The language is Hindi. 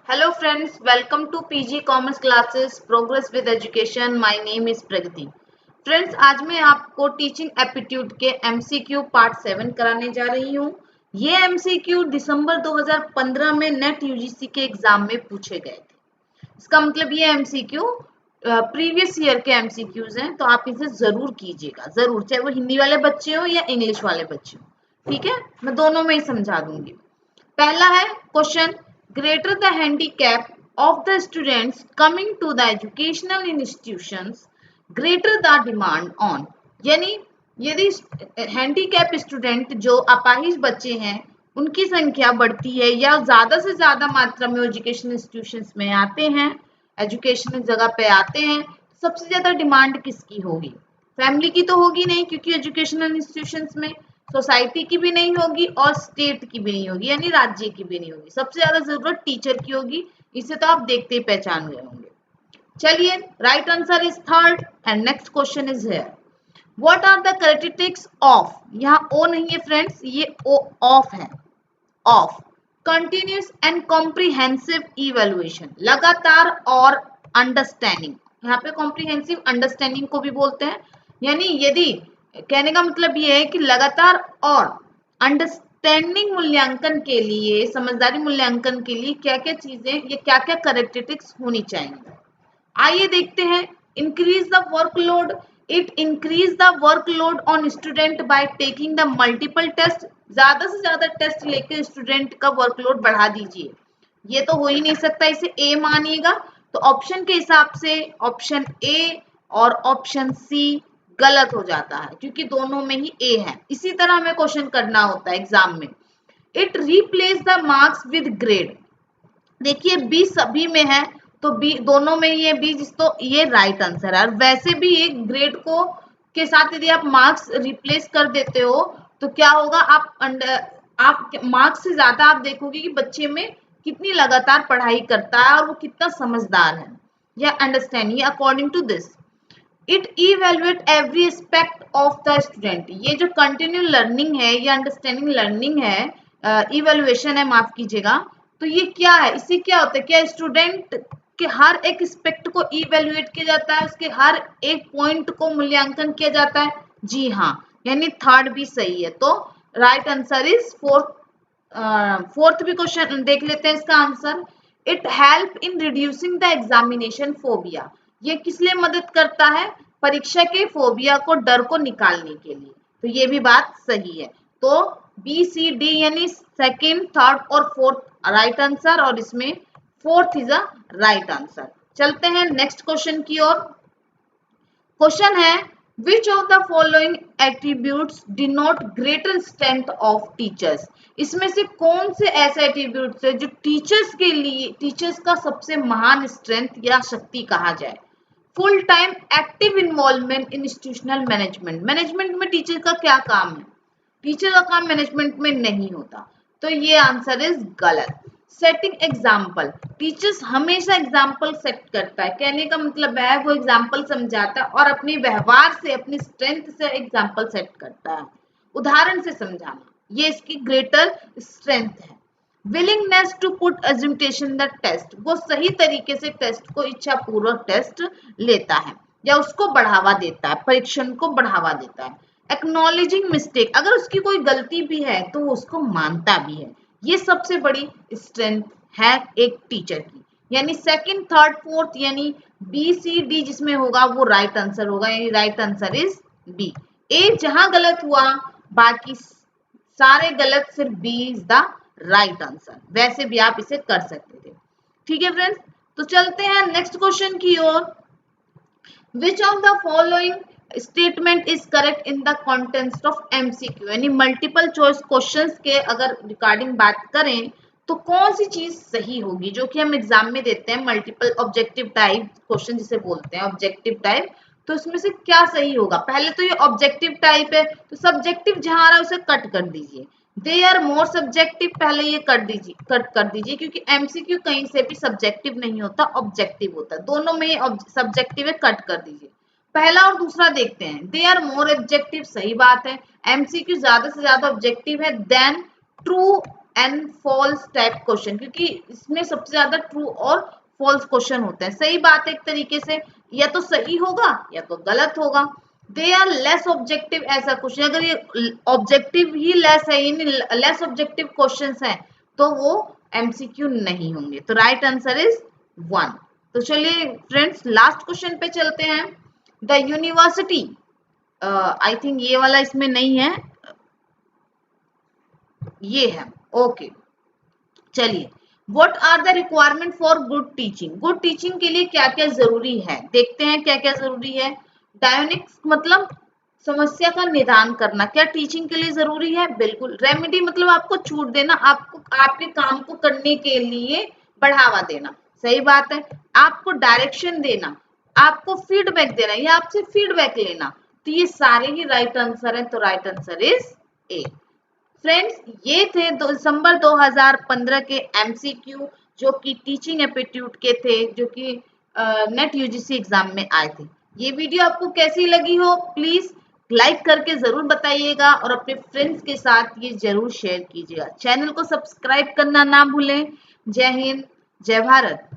Hello friends, welcome to PG Commerce Classes Progress with Education. My name is Pragati. Friends, आज मैं आपको टीचिंग एप्टीट्यूड के MCQ पार्ट 7 कराने जा रही हूँ. ये MCQ दिसंबर 2015 में नेट यूजीसी के एग्जाम में पूछे गए थे. इसका मतलब ये MCQ प्रीवियस ईयर के MCQs हैं, तो आप इसे जरूर कीजिएगा, जरूर, चाहे वो हिंदी वाले बच्चे हो या इंग्लिश वाले बच्चे हो. ठीक है, मैं दोनों में ही समझा दूंगी. पहला है question, greater the handicap of the students coming to the educational institutions, greater the demand on. यानी यदि हैंडीकैप स्टूडेंट जो अपाहिज बच्चे हैं उनकी संख्या बढ़ती है या ज्यादा से ज्यादा मात्रा में एजुकेशन इंस्टीट्यूशंस में आते हैं, एजुकेशनल जगह पे आते हैं, सबसे ज्यादा डिमांड किसकी होगी? फैमिली की तो होगी नहीं, क्योंकि एजुकेशनल इंस्टीट्यूशंस में सोसाइटी की भी नहीं होगी और स्टेट की भी नहीं होगी, यानी राज्य की भी नहीं होगी. सबसे ज्यादा जरूरत टीचर की होगी. इसे तो आप देखते ही पहचान गए होंगे. चलिए, right answer is third and next question is here. What are the characteristics of, यहाँ ओ नहीं है फ्रेंड्स, ये ओ ऑफ है, of continuous and comprehensive evaluation, लगातार और अंडरस्टैंडिंग. यहाँ पे कॉम्प्रिहेंसिव अंडरस्टैंडिंग को भी बोलते हैं. यानी यदि कहने का मतलब ये है कि लगातार और अंडरस्टैंडिंग मूल्यांकन के लिए, समझदारी मूल्यांकन के लिए क्या क्या चीजें, ये क्या क्या कैरेक्टरिस्टिक्स होनी चाहिए. आइए देखते हैं. Increase the workload, it increase the workload on student by taking the multiple test. ज्यादा से ज्यादा टेस्ट लेके स्टूडेंट का वर्कलोड बढ़ा दीजिए. ये तो हो ही नहीं सकता, इसे ए मानिएगा. तो ऑप्शन के हिसाब से ऑप्शन ए और ऑप्शन सी गलत हो जाता है, क्योंकि दोनों में ही ए है. इसी तरह हमें क्वेश्चन करना होता है एग्जाम में. It replace the marks with grade. देखिए बी सभी में है, तो बी दोनों में ही है बी, तो ये राइट आंसर है. और वैसे भी एक ग्रेड को के साथ यदि आप मार्क्स रिप्लेस कर देते हो तो क्या होगा, आप मार्क्स से ज्यादा आप देखोगे कि बच्चे में कितनी लगातार पढ़ाई करता है और वो कितना समझदार है या understanding according to this. It evaluate every aspect of the student. ये जो कंटिन्यू लर्निंग है या अंडरस्टैंडिंग लर्निंग है, इवेल्युएशन है, माफ कीजिएगा, तो ये क्या है, इससे क्या होता है, क्या स्टूडेंट के हर एक एस्पेक्ट को इवेल्युएट किया जाता है, उसके हर एक पॉइंट को मूल्यांकन किया जाता है? जी हाँ, यानी थर्ड भी सही है. तो right answer is fourth. Fourth भी क्वेश्चन देख लेते हैं इसका answer. It help in reducing the examination phobia. ये किस लिए मदद करता है? परीक्षा के फोबिया को, डर को निकालने के लिए. तो ये भी बात सही है. तो बी सी डी यानी सेकंड, थर्ड और फोर्थ राइट आंसर, और इसमें fourth is a right answer. चलते हैं नेक्स्ट क्वेश्चन की ओर. क्वेश्चन है, विच of the following attributes denote greater strength of teachers. इसमें से कौन से ऐसे एट्रीब्यूट्स है जो टीचर्स के लिए, टीचर्स का सबसे महान स्ट्रेंथ या शक्ति कहा जाए? Full time active involvement in institutional management. Management में टीचर का क्या काम है? टीचर का काम मैनेजमेंट में नहीं होता, तो ये आंसर इज गलत. Setting example. टीचर्स हमेशा एग्जाम्पल सेट करता है, कहने का मतलब है वो एग्जाम्पल समझाता है और अपने व्यवहार से, अपनी स्ट्रेंथ से एग्जाम्पल सेट करता है, उदाहरण से समझाना, ये इसकी ग्रेटर स्ट्रेंथ है. Willingness to put assumption the test. वो सही तरीके से टेस्ट को, इच्छा पूर्वक टेस्ट लेता है या उसको बढ़ावा देता है, परीक्षण को बढ़ावा देता है. एक्नॉलेजिंग मिस्टेक, अगर उसकी कोई गलती भी है तो वो उसको मानता भी है. ये सबसे बड़ी स्ट्रेंथ है एक टीचर की. यानी सेकंड, थर्ड, फोर्थ, यानी बी सी डी जिसमें होगा वो राइट आंसर होगा. यानी right answer is B. A जहां गलत हुआ, बाकी सारे गलत, सिर्फ B is the right answer. वैसे भी आप इसे कर सकते थे. ठीक है फ्रेंड्स, तो चलते हैं नेक्स्ट क्वेश्चन की ओर. Which of the following statement is correct in the context of MCQ. यानी मल्टीपल चॉइस क्वेश्चंस के अगर रिगार्डिंग बात करें तो कौन सी चीज सही होगी, जो कि हम एग्जाम में देते हैं, मल्टीपल ऑब्जेक्टिव टाइप क्वेश्चन जिसे बोलते हैं, ऑब्जेक्टिव टाइप. तो इसमें से क्या सही होगा? पहले तो ये ऑब्जेक्टिव टाइप है, तो सब्जेक्टिव जहां आ रहा है उसे कट कर दीजिए. दे आर मोर सब्जेक्टिव, पहले ये कट कर दीजिए, क्योंकि एमसीक्यू कहीं से भी सब्जेक्टिव नहीं होता, ऑब्जेक्टिव होता है. दोनों में सब्जेक्टिव है, कट कर दीजिए. पहला और दूसरा देखते हैं. दे आर मोर ऑब्जेक्टिव, सही बात है. एमसीक्यू ज्यादा से ज्यादा ऑब्जेक्टिव है than true and false type question, क्योंकि इसमें सबसे ज्यादा ट्रू और फॉल्स क्वेश्चन होते हैं। सही बात है, एक तरीके से या तो सही होगा या तो गलत होगा। दे आर लेस ऑब्जेक्टिव ऐसा क्वेश्चन, अगर ये ऑब्जेक्टिव ही लेस है, यानी लेस ऑब्जेक्टिव क्वेश्चंस हैं, तो वो एमसीक्यू नहीं होंगे। तो राइट आंसर इज 1। तो चलिए फ्रेंड्स लास्ट क्वेश्चन पे चलते हैं। द यूनिवर्सिटी, आई थिंक ये वाला इसमें नहीं है, ये है, ओके। चलिए, what are the requirement for good teaching? Good teaching के लिए क्या क्या जरूरी है, देखते हैं क्या क्या जरूरी है। डायोनिक्स मतलब समस्या का निदान करना, क्या टीचिंग के लिए जरूरी है? बिल्कुल। रेमेडी मतलब आपको छूट देना, आपको आपके काम को करने के लिए बढ़ावा देना, सही बात है। आपको डायरेक्शन देना, आपको फीडबैक देना या आपसे फीडबैक लेना, तो ये सारे ही राइट आंसर है। तो right answer is a. Friends, ये थे दिसंबर 2015 के एमसीक्यू जो कि टीचिंग एप्टीट्यूड के थे, जो कि नेट यूजीसी एग्जाम में आए थे। ये वीडियो आपको कैसी लगी हो प्लीज लाइक करके जरूर बताइएगा और अपने फ्रेंड्स के साथ ये जरूर शेयर कीजिएगा। चैनल को सब्सक्राइब करना ना भूलें। जय हिंद, जय भारत।